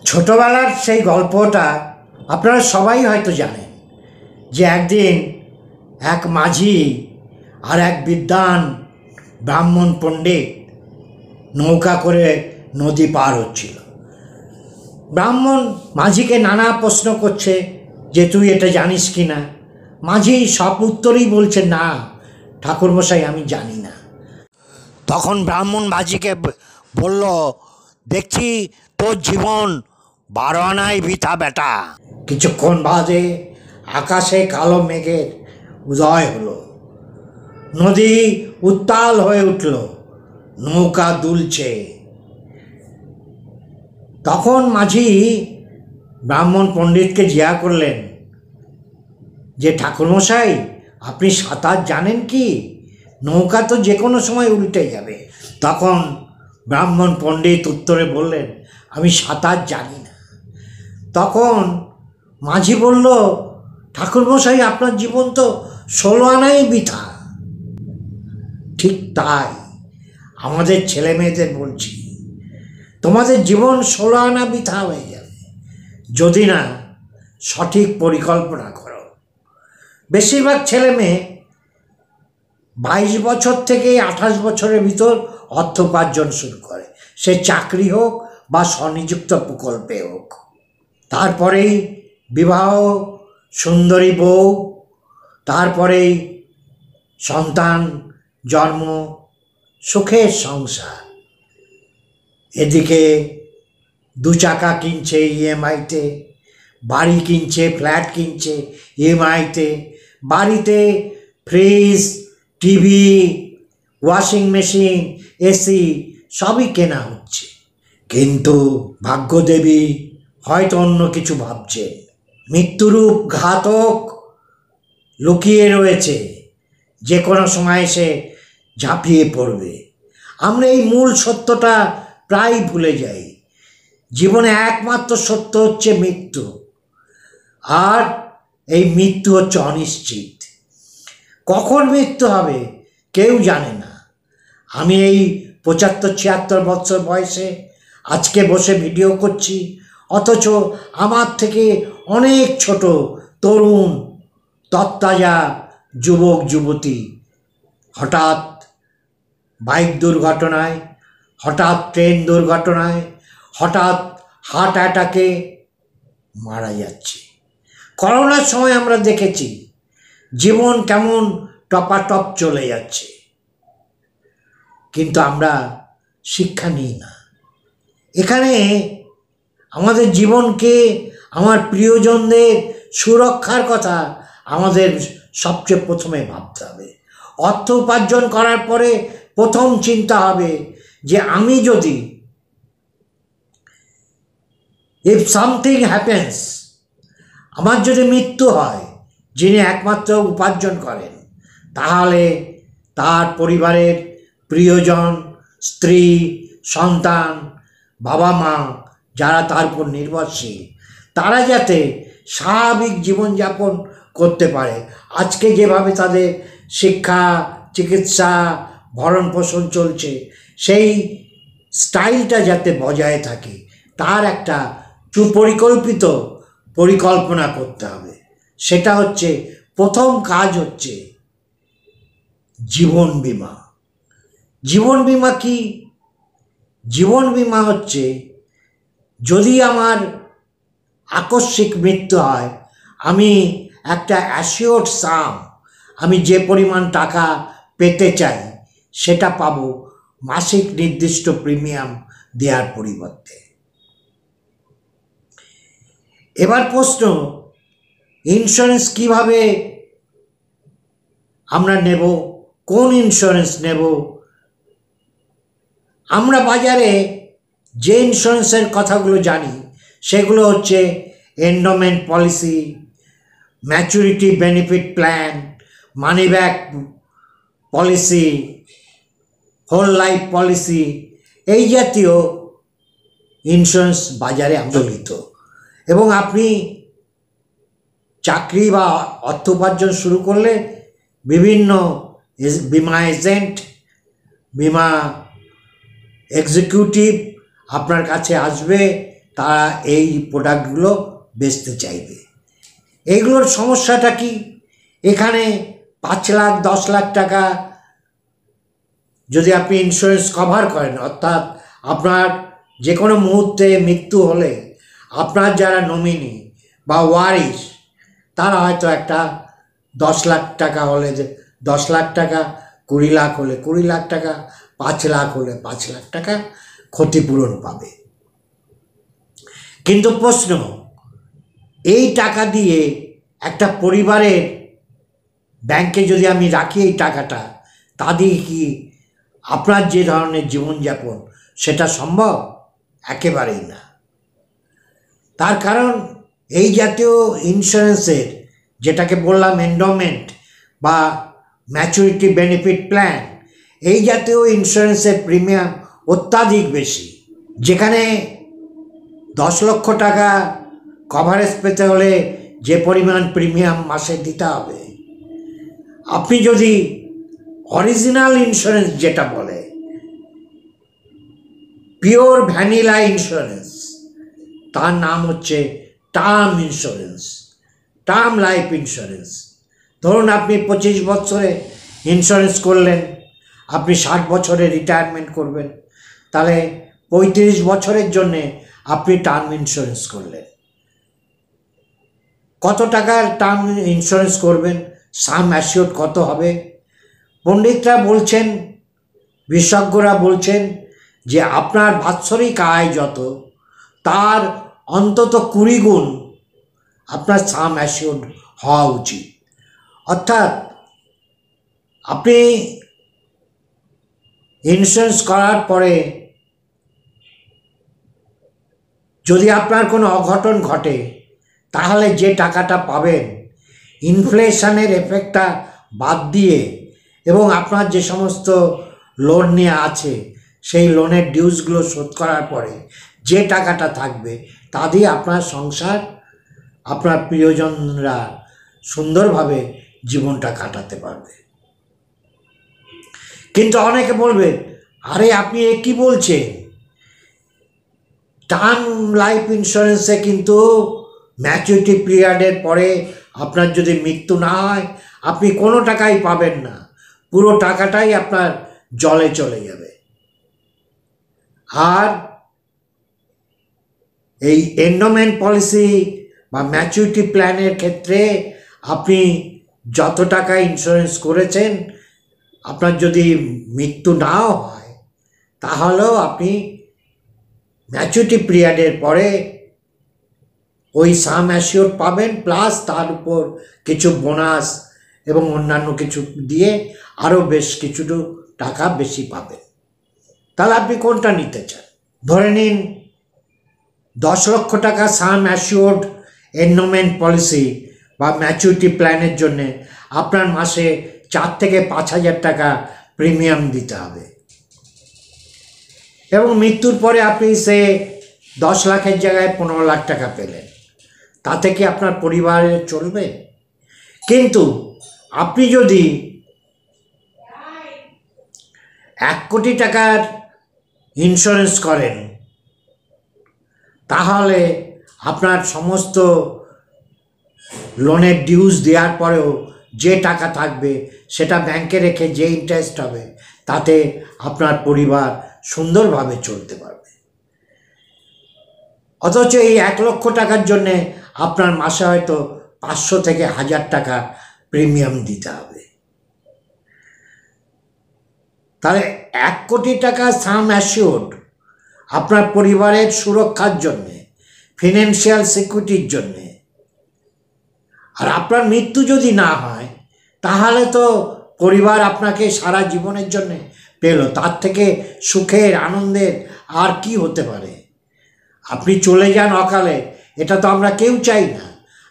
ছোটবেলার সেই গল্পটা আপনারা সবাই হয়তো জানেন যে একদিন এক মাঝি আর এক বিদ্বান ব্রাহ্মণ পণ্ডিত নৌকা করে নদী পার হচ্ছিল। ব্রাহ্মণ মাঝিকে নানা প্রশ্ন করছে যে তুই এটা জানিস কি না। মাঝি সব উত্তরই বলছে না ঠাকুরমশাই আমি জানি না। তখন ব্রাহ্মণ মাঝিকে বলল, দেখছি তোর জীবন 12 আনাই বৃথা বেটা। কিছুক্ষণ বাদে আকাশে কালো মেঘের উদয় হলো, নদী উত্তাল হয়ে উঠল, নৌকা দুলছে। তখন মাঝি ব্রাহ্মণ পণ্ডিতকে জিজ্ঞাসা করলেন যে ঠাকুরমশাই আপনি সাঁতার জানেন কি? নৌকা তো যে কোনো সময় উল্টে যাবে। তখন ব্রাহ্মণ পণ্ডিত উত্তরে বললেন, আমি সাঁতার জানি না। তখন মাঝি বলল, ঠাকুরমশাই আপনার জীবন তো 16 আনাই বৃথা। ঠিক তাই আমাদের ছেলে মেয়েদের বলছি, তোমাদের জীবন 16 আনা বৃথা হয়ে যাবে যদি না সঠিক পরিকল্পনা করো। বেশিরভাগ ছেলে মেয়ে 22 বছর থেকে 28 বছরের ভিতর অর্থ উপার্জন শুরু করে, সে চাকরি হোক বা স্বনিযুক্ত প্রকল্পে হোক। তারপরেই বিবাহ, সুন্দরী বউ, তারপরেই সন্তান জন্ম, সুখের সংসার। এদিকে 2 চাকা কিনছে ইএমআইতে, বাড়ি কিনছে, ফ্ল্যাট কিনছে ইএমআইতে, বাড়িতে fridge, TV, washing machine, AC সবই কেনা হচ্ছে। কিন্তু ভাগ্যদেবী হয়তো অন্য কিছু ভাবছে। মৃত্যুরূপ ঘাতক লুকিয়ে রয়েছে, যে কোনো সময় সে ঝাঁপিয়ে পড়বে। আমরা এই মূল সত্যটা প্রায় ভুলে যাই। জীবনে একমাত্র সত্য হচ্ছে মৃত্যু, আর এই মৃত্যু হচ্ছে অনিশ্চিত। কখন মৃত্যু হবে কেউ জানে না। আমি এই 75-76 বছর বয়সে আজকে বসে ভিডিও করছি, অথচ আমার থেকে অনেক ছোট তরুণ তত্তাজা যুবক যুবতী হঠাৎ বাইক দুর্ঘটনায়, হঠাৎ ট্রেন দুর্ঘটনায়, হঠাৎ হার্ট অ্যাটাকে মারা যাচ্ছে। করোনার সময় আমরা দেখেছি জীবন কেমন টপাটপ চলে যাচ্ছে, কিন্তু আমরা শিক্ষা নিই না। এখানে আমাদের জীবনকে, আমার প্রিয়জনদের সুরক্ষার কথা আমাদের সবচেয়ে প্রথমে ভাবতে হবে। অর্থ উপার্জন করার পরে প্রথম চিন্তা হবে যে আমি যদি ইফ সামথিং হ্যাপেন্স, আমার যদি মৃত্যু হয়, যিনি একমাত্র উপার্জন করেন, তাহলে তার পরিবারের প্রিয়জন, স্ত্রী, সন্তান, বাবা মা যারা তার উপর নির্ভরশীল, তারা যাতে স্বাভাবিক জীবনযাপন করতে পারে। আজকে যেভাবে তাদের শিক্ষা, চিকিৎসা, ভরণ পোষণ চলছে, সেই স্টাইলটা যাতে বজায় থাকে, তার একটা সুপরিকল্পিত পরিকল্পনা করতে হবে। সেটা হচ্ছে প্রথম কাজ হচ্ছে জীবন বীমা। জীবন বীমা কি? জীবন বীমা হচ্ছে যদি আমার আকস্মিক মৃত্যু হয়, আমি একটা অ্যাসিওর্ড সাম, আমি যে পরিমাণ টাকা পেতে চাই সেটা পাবো মাসিক নির্দিষ্ট প্রিমিয়াম দেওয়ার পরিবর্তে। এবার প্রশ্ন, ইন্স্যুরেন্স কিভাবে আমরা নেব? কোন ইন্স্যুরেন্স নেব? আমরা বাজারে যে ইন্স্যুরেন্সের কথাগুলো জানি সেগুলো হচ্ছে endowment policy, maturity benefit plan, money back policy, whole life policy, এই জাতীয় ইন্স্যুরেন্স বাজারে প্রচলিত। এবং আপনি চাকরি বা অর্থ উপার্জন শুরু করলে বিভিন্ন বিমা এজেন্ট, বিমা এক্সিকিউটিভ আপনার কাছে আসবে, তারা এই প্রোডাক্টগুলো বেচতে চাইবে। এইগুলোর সমস্যাটা কি? এখানে 5 লাখ 10 লাখ টাকা যদি আপনি ইন্স্যুরেন্স কভার করেন, অর্থাৎ আপনার যে কোনো মুহূর্তে মৃত্যু হলে আপনার যারা নমিনি বা ওয়ারিশ তারা হয়তো একটা 10 লাখ টাকা হলে 10 লাখ টাকা, 20 লাখ হলে 20 লাখ টাকা, 5 লাখ হলে 5 লাখ টাকা ক্ষতিপূরণ পাবে। কিন্তু প্রশ্ন, এই টাকা দিয়ে একটা পরিবারের ব্যাংকে যদি আমি রাখি এই টাকাটা, তা দিয়ে কি আপনার যে ধরনের জীবনযাপন সেটা সম্ভব? একেবারেই না। তার কারণ এই জাতীয় ইন্স্যুরেন্সের, যেটাকে বললাম এন্ডোমেন্ট বা ম্যাচুরিটি বেনিফিট প্ল্যান, এই জাতীয় ইন্স্যুরেন্সের প্রিমিয়াম অত্যাধিক বেশি। যেখানে 10 লক্ষ টাকা কভারেজ পেতে হলে যে পরিমাণ প্রিমিয়াম মাসে দিতে হবে, আপনি যদি অরিজিনাল ইন্স্যুরেন্স যেটা বলে, পিওর ভ্যানিলা ইন্স্যুরেন্স, তার নাম হচ্ছে term insurance, term life insurance. ধরুন আপনি 25 বছরে ইন্স্যুরেন্স করলেন, আপনি 60 বছরে রিটায়ারমেন্ট করবেন, তাহলে 35 বছরের জন্যে আপনি টার্ম ইন্স্যুরেন্স করলেন। কত টাকার টার্ম ইন্স্যুরেন্স করবেন? সাম অ্যাসিওর্ড কত হবে? পণ্ডিতরা বলছেন, বিশেষজ্ঞরা বলছেন যে আপনার বাৎসরিক আয় যত, তার অন্তত 20 গুণ আপনার সাম অ্যাসিওর্ড হওয়া উচিত। অর্থাৎ আপনি ইন্স্যুরেন্স করার পরে যদি আপনার কোনো অঘটন ঘটে, তাহলে যে টাকাটা পাবেন ইনফ্লেশনের এফেক্টটা বাদ দিয়ে এবং আপনার যে সমস্ত লোন নিয়ে আছে সেই লোনের ডিউসগুলো শোধ করার পরে যে টাকাটা থাকবে, তা দিয়ে আপনার সংসার, আপনার প্রিয়জনরা সুন্দরভাবে জীবনটা কাটাতে পারবে। কিন্তু অনেকে বলবে, আরে আপনি এ কী বলছেন? টার্ম লাইফ ইন্স্যুরেন্সে কিন্তু ম্যাচুরিটি পিরিয়ডের পরে আপনার যদি মৃত্যু না হয়, আপনি কোনো টাকাই পাবেন না, পুরো টাকাটাই আপনার জলে চলে যাবে। আর এই এন্ডোমেন্ট পলিসি বা ম্যাচুরিটি প্ল্যানের ক্ষেত্রে আপনি যত টাকা ইন্স্যুরেন্স করেছেন, আপনার যদি মৃত্যু নাও হয়, তাহলেও আপনি ম্যাচুরিটি পিরিয়ডের পরে ওই সাম অ্যাসিওর্ড পাবেন, প্লাস তার উপর কিছু বোনাস এবং অন্যান্য কিছু দিয়ে আরও বেশ কিছু টাকা বেশি পাবেন। তাহলে আপনি কোনটা নিতে চান? ধরে নিন 10 লক্ষ টাকা সাম অ্যাসিওর্ড এন্ডোমেন্ট পলিসি বা ম্যাচুরিটি প্ল্যানের জন্যে আপনার মাসে 4 থেকে 5,000 টাকা প্রিমিয়াম দিতে হবে, এবং মৃত্যুর পরে আপনি সে 10 লাখের জায়গায় 15 লাখ টাকা পেলেন। তাতে কি আপনার পরিবারের চলবে? কিন্তু আপনি যদি 1 কোটি টাকার ইন্স্যুরেন্স করেন, তাহলে আপনার সমস্ত লোনের ডিউস দেওয়ার পরেও যে টাকা থাকবে সেটা ব্যাংকে রেখে যে ইন্টারেস্ট হবে, তাতে আপনার পরিবার সুন্দরভাবে চলতে পারবে। অথচ এই 1 লক্ষ টাকার জন্যে আপনার মাসে হয়তো 500 থেকে 1000 টাকা প্রিমিয়াম দিতে হবে। তাহলে 1 কোটি টাকা সাম অ্যাসিওর্ড আপনার পরিবারের সুরক্ষার জন্যে, ফিনান্সিয়াল সিকিউরিটির জন্যে। আর আপনার মৃত্যু যদি না হয়, তাহলে তো পরিবার আপনাকে সারা জীবনের জন্যে পেল। তার থেকে সুখের, আনন্দের আর কি হতে পারে? আপনি চলে যান অকালে, এটা তো আমরা কেউ চাই না।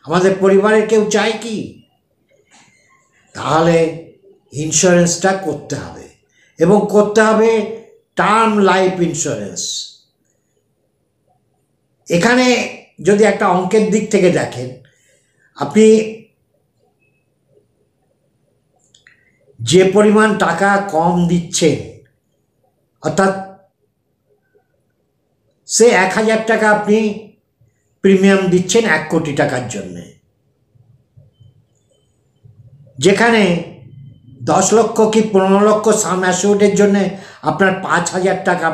আমাদের পরিবারের কেউ চায় কি? তাহলে ইন্স্যুরেন্সটা করতে হবে, এবং করতে হবে টার্ম লাইফ ইন্স্যুরেন্স। এখানে যদি একটা অঙ্কের দিক থেকে দেখেন, আপনি যে পরিমাণ টাকা কম দিচ্ছেন, অর্থাৎ সে 1,000 টাকা আপনি প্রিমিয়াম দিচ্ছেন 1 কোটি টাকার জন্যে, যেখানে 10 লক্ষ কি 15 লক্ষ সাম অ্যাসিওর্ডের জন্যে আপনার 5,000 টাকা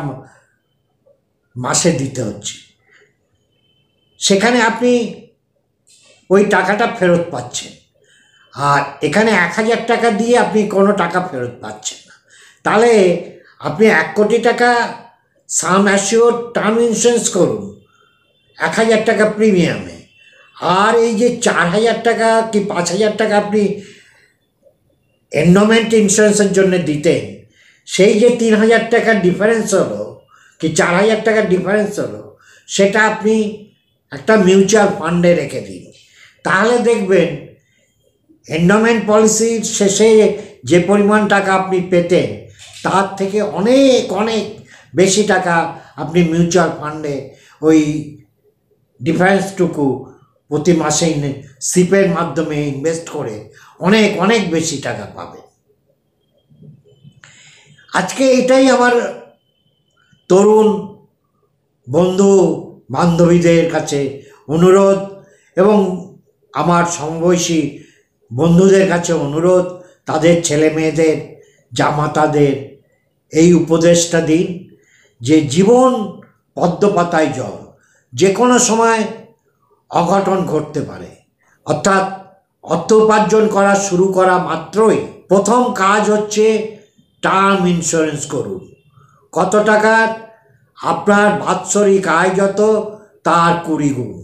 মাসে দিতে হচ্ছে। সেখানে আপনি ওই টাকাটা ফেরত পাচ্ছেন, আর এখানে 1,000 টাকা দিয়ে আপনি কোনো টাকা ফেরত পাচ্ছেন না। তাহলে আপনি 1 কোটি টাকা সাম অ্যাসিওর্ড টার্ম ইন্স্যুরেন্স করুন 1,000 টাকা প্রিমিয়ামে, আর এই যে 4,000 টাকা কি 5,000 টাকা আপনি এন্ডোমেন্ট ইন্স্যুরেন্সের জন্য দিতেন, সেই যে 3,000 টাকার ডিফারেন্স হলো কি 4,000 টাকার ডিফারেন্স হলো, সেটা আপনি একটা মিউচুয়াল ফান্ডে রেখে দিন। তাহলে দেখবেন এন্ডোমেন্ট পলিসির শেষে যে পরিমাণ টাকা আপনি পেতেন তার থেকে অনেক অনেক বেশি টাকা আপনি মিউচুয়াল ফান্ডে ওই ডিফারেন্সটুকু প্রতি মাসে সিপের মাধ্যমে ইনভেস্ট করে অনেক অনেক বেশি টাকা পাবেন। আজকে এটাই আমার তরুণ বন্ধু বান্ধবীদের কাছে অনুরোধ, এবং আমার সমবয়সী বন্ধুদের কাছে অনুরোধ, তাদের ছেলে মেয়েদের জামাতাদের এই উপদেশটা দিন যে জীবন পদ্মপাতায় জল, যে কোনো সময় অঘটন ঘটতে পারে। অর্থাৎ অর্থ উপার্জন করা শুরু করা মাত্রই প্রথম কাজ হচ্ছে টার্ম ইন্স্যুরেন্স করুন। কত টাকার? আপনার বাৎসরিক আয় যত তার 20 গুণ।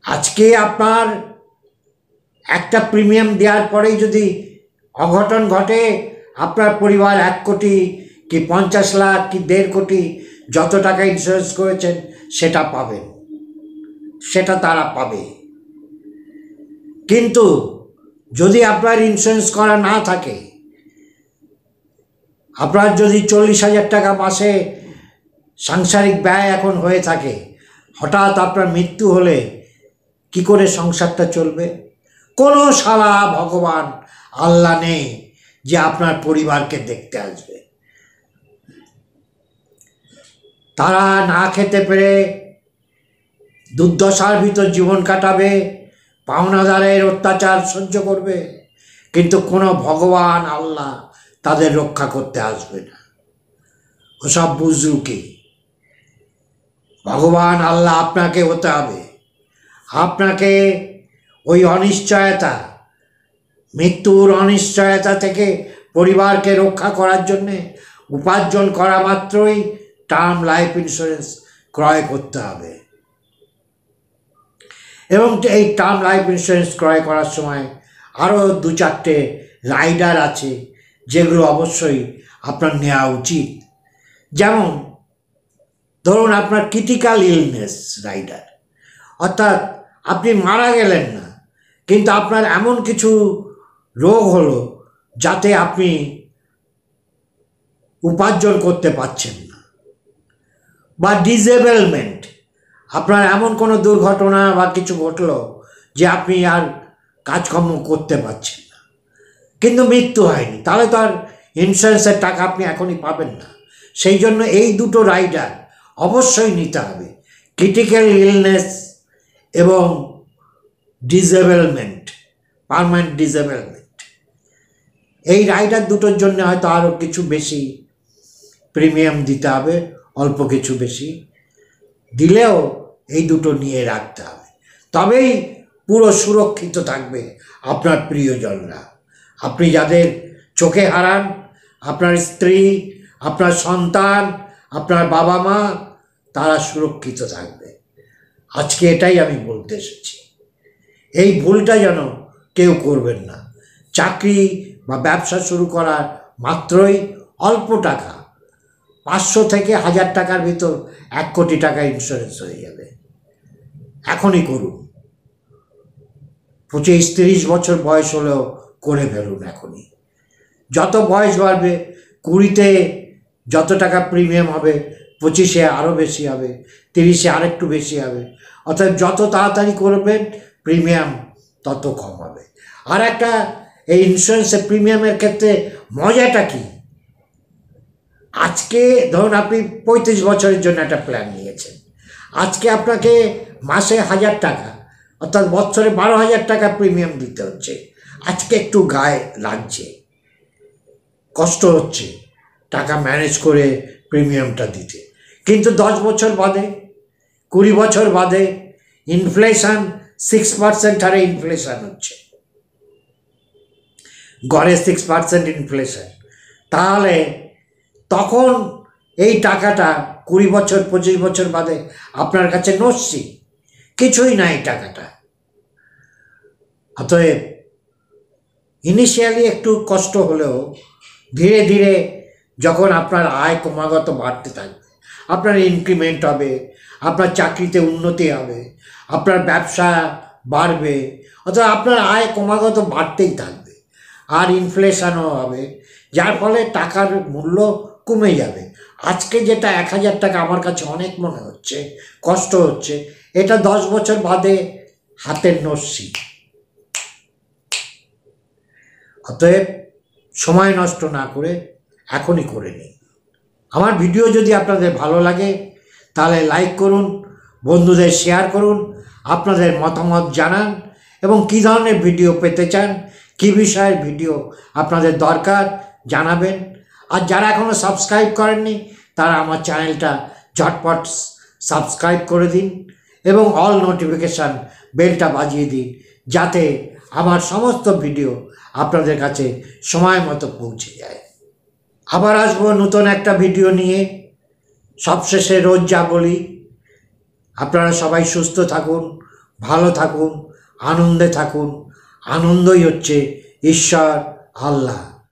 আজকে আপনার একটা প্রিমিয়াম দেওয়ার পরেই যদি অঘটন ঘটে, আপনার পরিবার 1 কোটি কি 50 লাখ কি 1.5 কোটি যত টাকা ইন্স্যুরেন্স করেছেন সেটা পাবেন, সেটা তারা পাবে। কিন্তু যদি আপনার ইন্স্যুরেন্স করা না থাকে, আপনার যদি 40,000 টাকা মাসে সাংসারিক ব্যয় এখন হয়ে থাকে, হঠাৎ আপনার মৃত্যু হলে কি করে সংসারটা চলবে? কোনো শালা ভগবান আল্লাহ নেই যে আপনার পরিবারকে দেখতে আসবে। তারা না খেতে পেরে দুর্দশার ভিতর জীবন কাটাবে, পাওনাদারের অত্যাচার সহ্য করবে, কিন্তু কোনো ভগবান আল্লাহ তাদের রক্ষা করতে আসবে না। ওসব বুজরুকি। ভগবান আল্লাহ আপনাকে হতে হবে। আপনাকে ওই অনিশ্চয়তা, মৃত্যুর অনিশ্চয়তা থেকে পরিবারকে রক্ষা করার জন্যে উপার্জন করা মাত্রই টার্ম লাইফ ইন্স্যুরেন্স ক্রয় করতে হবে। এবং এই টার্ম লাইফ ইন্স্যুরেন্স ক্রয় করার সময় আরও 2-4টে রাইডার আছে যেগুলো অবশ্যই আপনার নেওয়া উচিত। যেমন ধরুন আপনার ক্রিটিক্যাল ইলনেস রাইডার, অর্থাৎ আপনি মারা গেলেন না, কিন্তু আপনার এমন কিছু রোগ হলো যাতে আপনি উপার্জন করতে পারছেন না, বা ডিসেবলমেন্ট, আপনার এমন কোনো দুর্ঘটনা বা কিছু ঘটলো যে আপনি আর কাজকর্ম করতে পারছেন না, কিন্তু মৃত্যু হয়নি, তাহলে তো আর ইন্স্যুরেন্সের টাকা আপনি এখনই পাবেন না। সেই জন্য এই দুটো রাইডার অবশ্যই নিতে হবে, ক্রিটিক্যাল ইলনেস এবং ডিসেবলমেন্ট, পার্মানেন্ট ডিসেবলমেন্ট। এই রাইডার দুটোর জন্য হয়তো আরও কিছু বেশি প্রিমিয়াম দিতে হবে, অল্প কিছু বেশি দিলেও এই দুটো নিয়ে রাখতে হবে, তবেই পুরো সুরক্ষিত থাকবে আপনার প্রিয়জনরা। আপনি যাদের চোখে হারান, আপনার স্ত্রী, আপনার সন্তান, আপনার বাবা মা, তারা সুরক্ষিত থাকবে। আজকে এটাই আমি বলতে এসেছি। এই ভুলটা যেন কেউ করবেন না। চাকরি বা ব্যবসা শুরু করার মাত্রই অল্প টাকা, 500 থেকে 1000 টাকার ভিতর 1 কোটি টাকা ইন্স্যুরেন্স হয়ে যাবে। এখনই করুন। 25-30 বছর বয়স হলেও করে ফেলুন এখনই। যত বয়স বাড়বে, 20-তে যত টাকা প্রিমিয়াম হবে, 25-এ আরও বেশি হবে, 30-এ আরেকটু বেশি হবে। অর্থাৎ যত তাড়াতাড়ি করবেন প্রিমিয়াম তত কম হবে। আর একটা, এই ইন্স্যুরেন্সের প্রিমিয়ামের ক্ষেত্রে মজাটা কি, আজকে ধরুন আপনি 35 বছরের জন্য একটা প্ল্যান নিয়েছেন, আজকে আপনাকে মাসে 1000 টাকা অর্থাৎ বছরে 12,000 টাকা প্রিমিয়াম দিতে হচ্ছে। আজকে একটু গায়ে লাগছে, কষ্ট হচ্ছে টাকা ম্যানেজ করে প্রিমিয়ামটা দিতে, কিন্তু 10 বছর বাদে, 20 বছর বাদে ইনফ্লেশন 6% হারে ইনফ্লেশন হচ্ছে, গড়ে 6% ইনফ্লেশন। তাহলে তখন এই টাকাটা 20 বছর 25 বছর বাদে আপনার কাছে নস্যি, কিছুই নাই টাকাটা। অতএব ইনিশিয়ালি একটু কষ্ট হলেও ধীরে ধীরে যখন আপনার আয় ক্রমাগত বাড়তে থাকবে, আপনার ইনক্রিমেন্ট হবে, আপনার চাকরিতে উন্নতি হবে, আপনার ব্যবসা বাড়বে, অথবা আপনার আয় ক্রমাগত বাড়তেই থাকবে, আর ইনফ্লেশনও হবে, যার ফলে টাকার মূল্য কমে যাবে। আজকে যেটা 1000 টাকা আমার কাছে অনেক মনে হচ্ছে, কষ্ট হচ্ছে, এটা 10 বছর বাদে হাতের নস্যি। অতএব সময় নষ্ট না করে এখনই করে নিন। আমার ভিডিও যদি আপনাদের ভালো লাগে তাহলে লাইক করুন, বন্ধুদের শেয়ার করুন, আপনাদের মতামত জানান এবং কী ধরনের ভিডিও পেতে চান, কী বিষয়ের ভিডিও আপনাদের দরকার জানাবেন। আর যারা এখনও সাবস্ক্রাইব করেননি তারা আমার চ্যানেলটা ঝটপট সাবস্ক্রাইব করে দিন এবং অল নোটিফিকেশান বেলটা বাজিয়ে দিন, যাতে আমার সমস্ত ভিডিও আপনাদের কাছে সময় মতো পৌঁছে যায়। আবার আসবো নতুন একটা ভিডিও নিয়ে। সবশেষে রোজ যা বলি, আপনারা সবাই সুস্থ থাকুন, ভালো থাকুন, আনন্দে থাকুন। আনন্দই হচ্ছে ঈশ্বর, আল্লাহ।